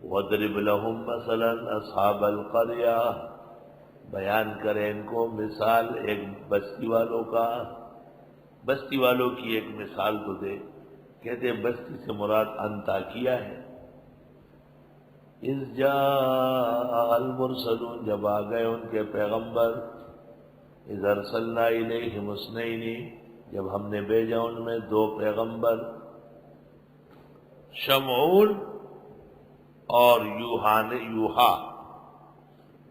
وَاضْرِبْ لَهُمْ مَثَلًا أَصْحَابَ الْقَرْيَةِ، بیان کریں ان کو مثال ایک بستی والوں کا، بستی والوں کی ایک مثال تو دے۔ کہتے ہیں بستی سے مراد انطاکیہ ہے۔ اذ جاء المرسلون، جب آ گئے ان کے پیغمبر، اذ ارسلنا الیہم اثنین، جب ہم نے بھیجا ان میں دو پیغمبر، شمعون اور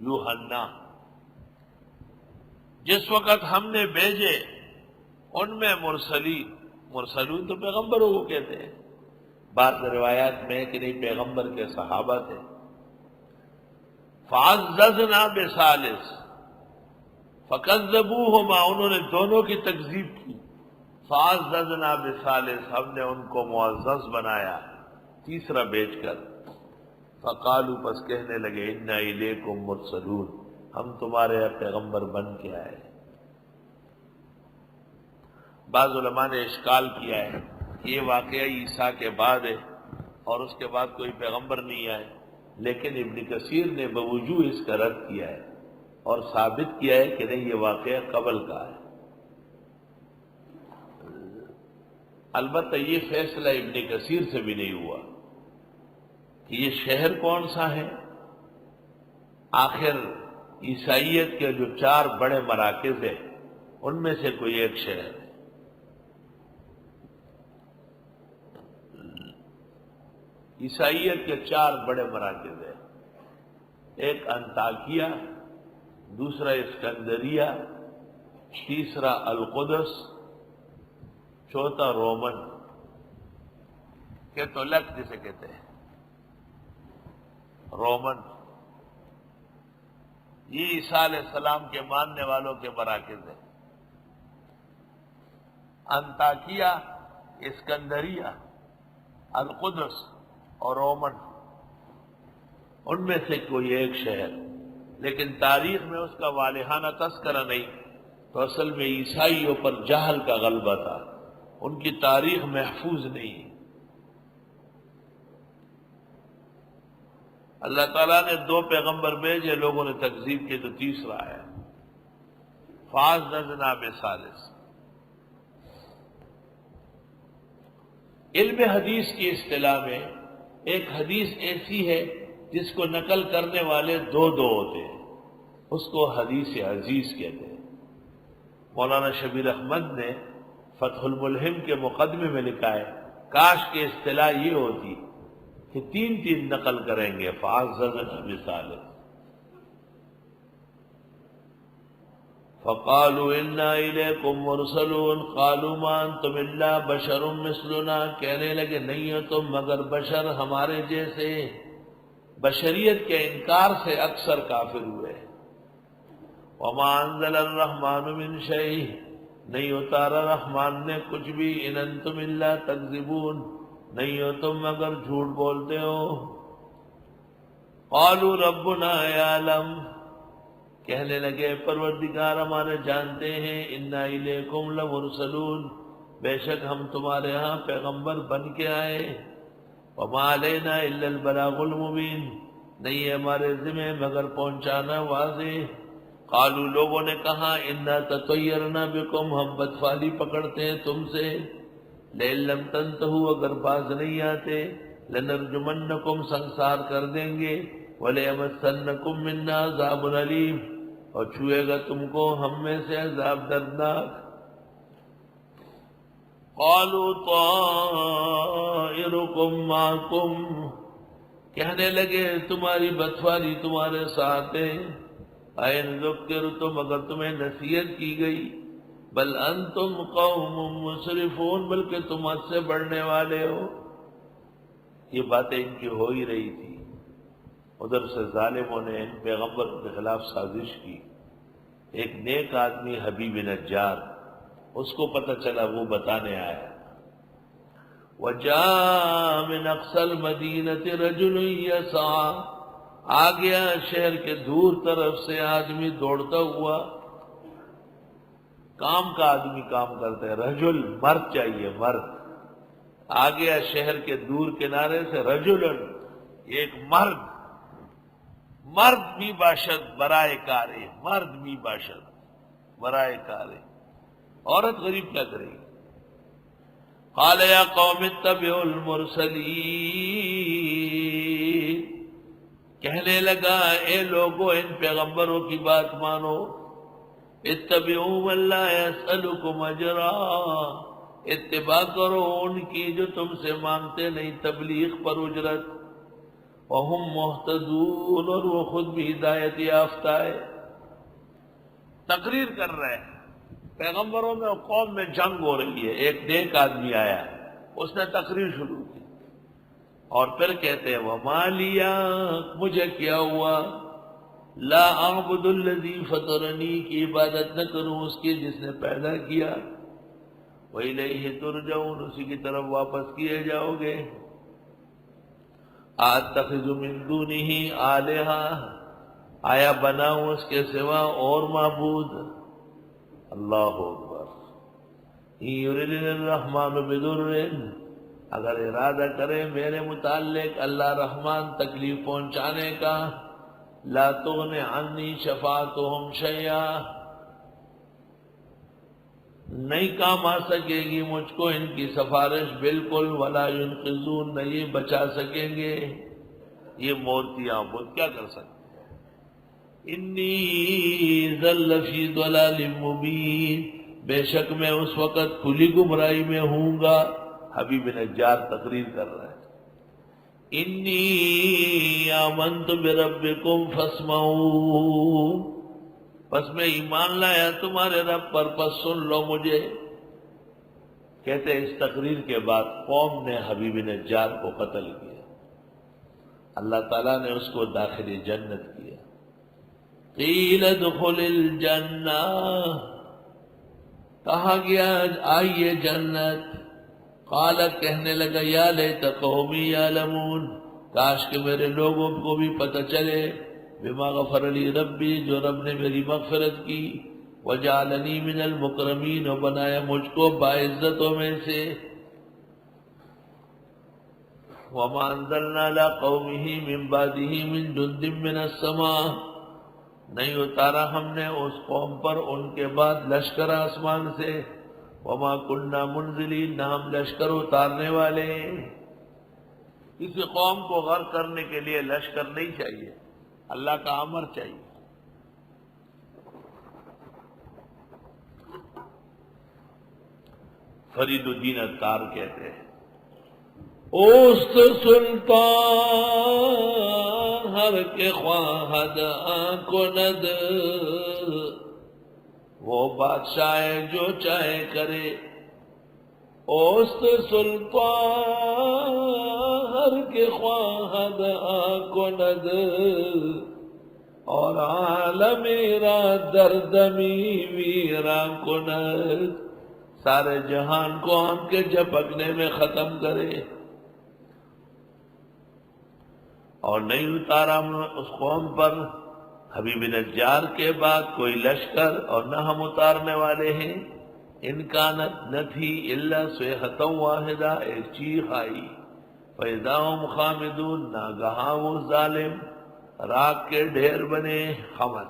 یوحنا۔ جس وقت ہم نے بھیجے ان میں مرسلون تو پیغمبروں کو کہتے ہیں، بعض روایات میں کہ نہیں پیغمبر کے صحابہ تھے۔ فعززنا بثالث فکذبوہما، انہوں نے دونوں کی تکذیب کی۔ فعززنا بثالث، ہم نے ان کو معزز بنایا تیسرا بھیج کر۔ فقالوا، پس کہنے لگے، انا الیکم مرسلون، ہم تمہارے پیغمبر بن کے آئے۔ بعض علماء نے اشکال کیا ہے کہ یہ واقعہ عیسیٰ کے بعد ہے اور اس کے بعد کوئی پیغمبر نہیں آئے، لیکن ابن کثیر نے بوجوہ اس کا رد کیا ہے اور ثابت کیا ہے کہ نہیں یہ واقعہ قبل کا ہے۔ البتہ یہ فیصلہ ابن کثیر سے بھی نہیں ہوا کہ یہ شہر کون سا ہے۔ آخر عیسائیت کے جو 4 بڑے مراکز ہیں ان میں سے کوئی ایک شہر ہے۔ عیسائیت کے 4 بڑے مراکز ہیں، ایک انطاکیہ، دوسرا اسکندریہ، تیسرا القدس، چوتھا رومن کیتھولک جسے کہتے ہیں، رومن۔ یہ عیسیٰ علیہ السلام کے ماننے والوں کے مراکز ہیں۔ انطاکیہ، اسکندریہ، القدس اور رومن، ان میں سے کوئی ایک شہر، لیکن تاریخ میں اس کا والہانہ تذکرہ نہیں، تو اصل میں عیسائیوں پر جہل کا غلبہ تھا، ان کی تاریخ محفوظ نہیں۔ اللہ تعالیٰ نے 2 پیغمبر بھیجے، لوگوں نے تکذیب کی تو تیسرا ہے۔ فعززنا بثالث۔ علم حدیث کی اصطلاح میں ایک حدیث ایسی ہے جس کو نقل کرنے والے 2 ہوتے ہیں، اس کو حدیث عزیز کہتے ہیں۔ مولانا شبیر احمد نے فتح الملہم کے مقدمے میں لکھا ہے، کاش کہ اصطلاح یہ ہوتی کہ 3 نقل کریں گے، فعززنا بثالث۔ فقالوا انا الیکم مرسلون قالوا ما انتم الا بشر مثلنا، کہنے لگے نہیں ہو تم مگر بشر ہمارے جیسے۔ بشریت کے انکار سے اکثر کافر ہوئے۔ وما انزل الرحمن من شیء، نہیں اتارا رحمان نے کچھ بھی، ان انتم الا تکذبون، نہیں ہو تم مگر جھوٹ بولتے ہو۔ قالوا ربنا یعلم، کہنے لگے پروردگار ہمارے جانتے ہیں، انا الیکم لمرسلون، بے شک ہم تمہارے ہاں پیغمبر بن کے آئے۔ وما علینا الا البلاغ المبین، نہیں ہے ہمارے ذمہ مگر پہنچانا واضح۔ قالوا، لوگوں نے کہا، انا تطیرنا بکم، ہم بدفعلی پکڑتے ہیں تم سے، لئن لم تنتہوا، اگر باز نہیں آتے، لنرجمنکم، سنسار کر دیں گے، ولیمسنکم منا عذاب علیم، اور چھوئے گا تم کو ہم میں سے عذاب دردناک۔ قالوا طائرکم معکم، کہنے لگے تمہاری بدفعلی تمہارے ساتھ ہے، این ذکرتم، اگر تمہیں نصیحت کی گئی، بل انتم قوم مسرفون، بلکہ تم حد سے بڑھنے والے ہو۔ یہ باتیں ان کی ہو ہی رہی تھی، ادھر سے ظالموں نے ان پیغمبر کے خلاف سازش کی۔ ایک نیک آدمی حبیب نجار، اس کو پتہ چلا، وہ بتانے آیا۔ وَجَاءَ مِنْ أَقْصَى الْمَدِينَةِ رَجُلٌ يَسْعَىٰ، آ گیا شہر کے دور طرف سے آدمی دوڑتا ہوا، کام کا آدمی کام کرتا ہے، رجل مرد چاہیے، مرد۔ آ گیا شہر کے دور کنارے سے، رجل ایک مرد بھی باشد برائے کارے، مرد بھی باشد برائے کارے، عورت غریب کیا کرے گی؟ قال یا قوم اتبعوا المرسلین، کہنے لگا اے لوگوں ان پیغمبروں کی بات مانو، اتبعوا من لا يسألكم اجرا، اتباع کرو ان کی جو تم سے مانگتے نہیں تبلیغ پر اجرت، وہم مہتدون، اور وہ خود بھی ہدایت یافتہ ہے۔ تقریر کر رہے ہیں پیغمبروں میں اور قوم میں جنگ ہو رہی ہے، ایک نیک آدمی آیا اس نے تقریر شروع کی اور پھر کہتے ہیں وَمَا لِيَا، مجھے کیا ہوا، لا اعبد الذی فطرنی، کی عبادت نہ کروں اس کی جس نے پیدا کیا، وَإِلَيْهِ تُرْجَعُونَ، اسی کی طرف واپس کیے جاؤ گے، أَتَّخِذُ مِن دُونِهِ آلِهَةً، آیا بناؤں اس کے سوا اور معبود، اللہ اکبر، إِن يُرِدْنِ الرَّحْمَنُ بِضُرٍّ، اگر ارادہ کرے میرے متعلق اللہ رحمان تکلیف پہنچانے کا، لا تغن عنی شفاعتهم شیئا، نہیں کام آ سکے گی مجھ کو ان کی سفارش بالکل، ولا ينقذون، نہ یہ بچا سکیں گے، یہ مورتیاں بت کیا کر سکتے ہیں؟ انی ذل فی ضلال مبین، بے شک میں اس وقت کھلی گمراہی میں ہوں گا۔ حبیب نجار تقریر کر رہا ہے، انی آمنت بربکم فاسمعون، پس میں ایمان لایا تمہارے رب پر، پس سن لو مجھے۔ کہتے ہیں اس تقریر کے بعد قوم نے حبیب نجار کو قتل کیا، اللہ تعالیٰ نے اس کو داخل جنت کیا۔ قیل ادخل الجنہ، کہا گیا آئیے جنت، قال کہنے لگا یا لیت قومی یعلمون، کاش کہ میرے لوگوں کو بھی پتہ چلے، بما غفر لی ربی، جو رب نے میری مغفرت کی، وجعلنی من المکرمین، اور بنایا مجھ کو باعزتوں میں سے، وما انزلنا علی قومہ من بعدہ من جند من السماء، نہیں اتارا ہم نے اس قوم پر ان کے بعد لشکر آسمان سے، وما کننا منزلین، نہ ہم لشکر اتارنے والے ہیں۔ کسی قوم کو غرق کرنے کے لیے لشکر نہیں چاہیے، اللہ کا امر چاہیے۔ فرید الدین عطار کہتے ہیں اوست سلطان ہر کے خواہد کند، وہ بادشاہ ہے جو چاہے کرے، اوست سلطان ہر کے خواہد کند، اور عالم را دردمی ویرا کند، سارے جہان کو آن کے جھپکنے میں ختم کرے۔ اور نہیں اتارا اس قوم پر حبیب نجار کے بعد کوئی لشکر، اور نہ ہم اتارنے والے ہیں۔ انکانت نہ تھی الا صیحۃ واحدہ، ایک چیخ آئی، فاذا هم خامدون، ناگہاں وہ ظالم راک کے ڈھیر بنے، خمد،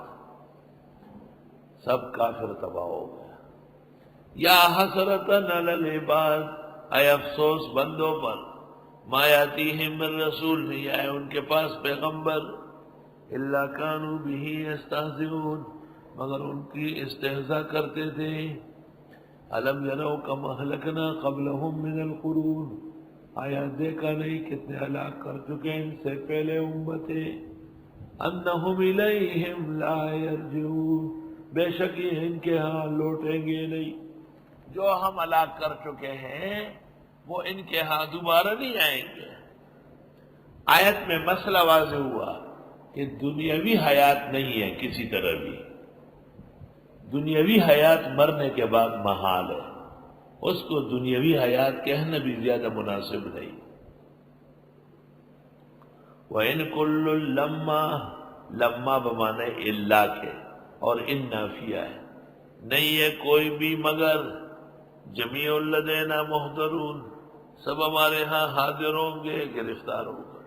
سب کافر تباہ ہو گیا۔ یا حسرتن علی العباد، اے افسوس بندوں پر، ما یاتیہم من رسول، نہیں آئے ان کے پاس پیغمبر، الا کانوا بہ یستہزئون، مگر ان کی استہزاء کرتے تھے۔ الم یروا کم اہلکنا قبلہم من القرون، آیا دیکھا نہیں کتنے ہلاک کر چکے ان سے پہلے امتیں، انہم الیہم لا یرجعون، بے شک یہ ان کے ہاں لوٹیں گے نہیں، جو ہم ہلاک کر چکے ہیں وہ ان کے ہاں دوبارہ نہیں آئیں گے۔ آیت میں مسئلہ واضح ہوا کہ دنیاوی حیات نہیں ہے کسی طرح بھی، دنیاوی حیات مرنے کے بعد محال ہے، اس کو دنیاوی حیات کہنا بھی زیادہ مناسب نہیں۔ وَإِن كُلٌّ لَمَّا، لما بمانے اللہ کے، اور ان نافیہ ہے، نہیں ہے کوئی بھی مگر جمیع لدینا محضرون، سب ہمارے ہاں حاضر ہوں گے، گرفتار ہوں گے۔